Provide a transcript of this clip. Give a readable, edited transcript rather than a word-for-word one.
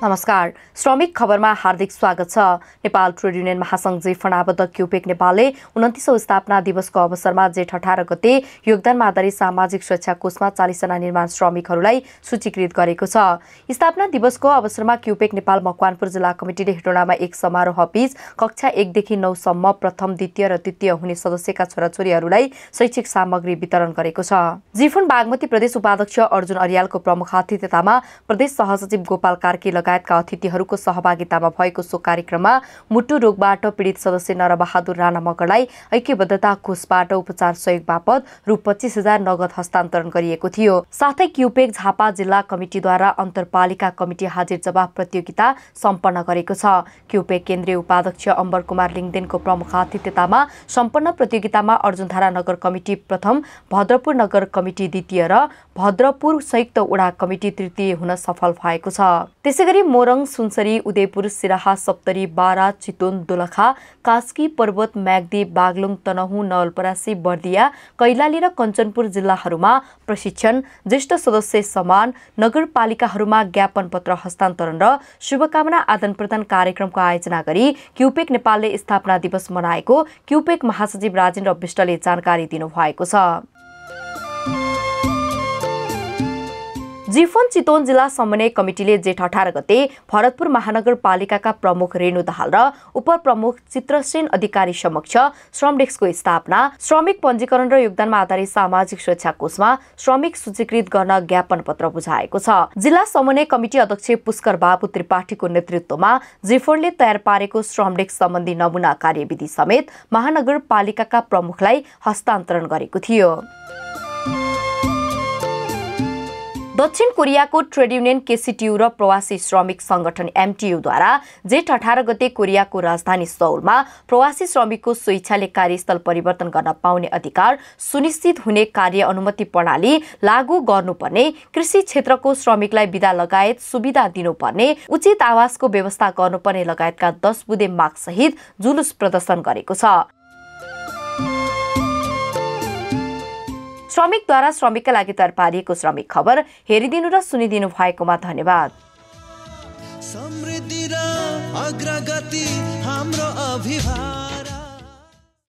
नमस्कार। श्रमिक खबरमा हार्दिक स्वागत छ। नेपाल ट्रेड युनियन महासंघ जेफन आबद्ध क्युपेक नेपालले 29औं स्थापना दिवसको अवसरमा जेठ 18 गते योगदानमा आधारित सामाजिक सुरक्षा कोषमा 40 जना निर्माण श्रमिकहरूलाई सूचीकृत गरेको छ। स्थापना दिवसको अवसरमा क्युपेक नेपाल मकवानपुर जिल्ला कमिटीले हेटौँडामा एक समारोह बीच कक्षा 1 देखि 9 सम्म प्रथम, द्वितीय र तृतीय हुने सदस्यका छोराछोरीहरूलाई शैक्षिक सामग्री वितरण गरेको छ। जिफुन बागमती प्रदेश उपाध्यक्ष अर्जुन अरियालको प्रमुख अतिथितामा प्रदेश सहसचिव गोपाल कार्की लगायतका अतिथिहरूको सहभागितामा भएको सो कार्यक्रममा मुटु रोगबाट पीडित सदस्य नरबहादुर राणा मगरलाई ऐक्यबद्धता कोषबाट उपचार सहयोग बापत रु 25,000 नगद हस्तान्तरण गरिएको थियो। साथै क्युपेक झापा जिल्ला कमिटीद्वारा अन्तरपालिका कमिटी हाजिर जवाफ प्रतियोगिता सम्पन्न गरेको छ। क्युपेक केन्द्रीय उपाध्यक्ष अम्बर कुमार लिङदेनको प्रमुख अतिथितामा सम्पन्न प्रतियोगितामा अर्जुनधारा नगर कमिटी प्रथम, भद्रपुर नगर कमिटी द्वितीय र भद्रपुर संयुक्त वडा कमिटी तृतीय हुन सफल भएको छ। त्यसैगरी मोरङ, सुनसरी, उदयपुर, सिराहा, सप्तरी, बारा, चितवन, दोलखा, कास्की, पर्वत, म्याग्दी, बागलुङ, तनहुँ, नवलपरासी, बर्दिया, कैलाली र कञ्चनपुर जिल्लाहरूमा प्रशिक्षण, ज्येष्ठ सदस्य सम्मान, नगरपालिकाहरूमा ज्ञापन पत्र हस्तान्तरण र शुभकामना आदान प्रदान कार्यक्रमको आयोजना गरी क्युपेक नेपालले स्थापना दिवस मनाएको क्युपेक महासचिव राजेन्द्र विष्टले जानकारी दिनुभएको छ। जिफोन चितवन जिल्ला समन्वय कमिटीले जेठ 18 गते भरतपुर महानगरपालिकाका प्रमुख रेणु दाहाल र उपप्रमुख चित्रसेन अधिकारी समक्ष श्रम डेस्कको स्थापना, श्रमिक पञ्जीकरण र योगदानमा आधारित सामाजिक सुरक्षा कोषमा श्रमिक सूचीकृत गर्न ज्ञापन पत्र बुझाएको छ। जिल्ला समन्वय कमिटी अध्यक्ष पुष्कर बाबु त्रिपाठीको नेतृत्वमा जिफोनले तयार पारेको श्रम डेस्क सम्बन्धी नमूना कार्यविधि समेत महानगरपालिकाका प्रमुखलाई हस्तान्तरण गरेको थियो। दक्षिण कोरियाको ट्रेड युनियन केसीटीयू र प्रवासी श्रमिक संगठन एमटीयूद्वारा जेठ 18 गते कोरियाको राजधानी सौलमा प्रवासी श्रमिकको स्वेच्छाले कार्यस्थल परिवर्तन गर्न पाउने अधिकार सुनिश्चित हुने कार्य अनुमति प्रणाली लागू गर्नुपर्ने, कृषि क्षेत्रको श्रमिकलाई बिदा लगायत सुविधा दिनुपर्ने, उचित आवासको व्यवस्था गर्नुपर्ने लगायतका 10 बुँदे माग सहित जुलुस प्रदर्शन गरेको छ। श्रमिकद्वारा श्रमिकका लागि तयार पारिएको श्रमिक खबर हेरिदिनु र सुनिदिनु भएकोमा धन्यवाद। समृद्धि र अग्रगति हाम्रो अभिभार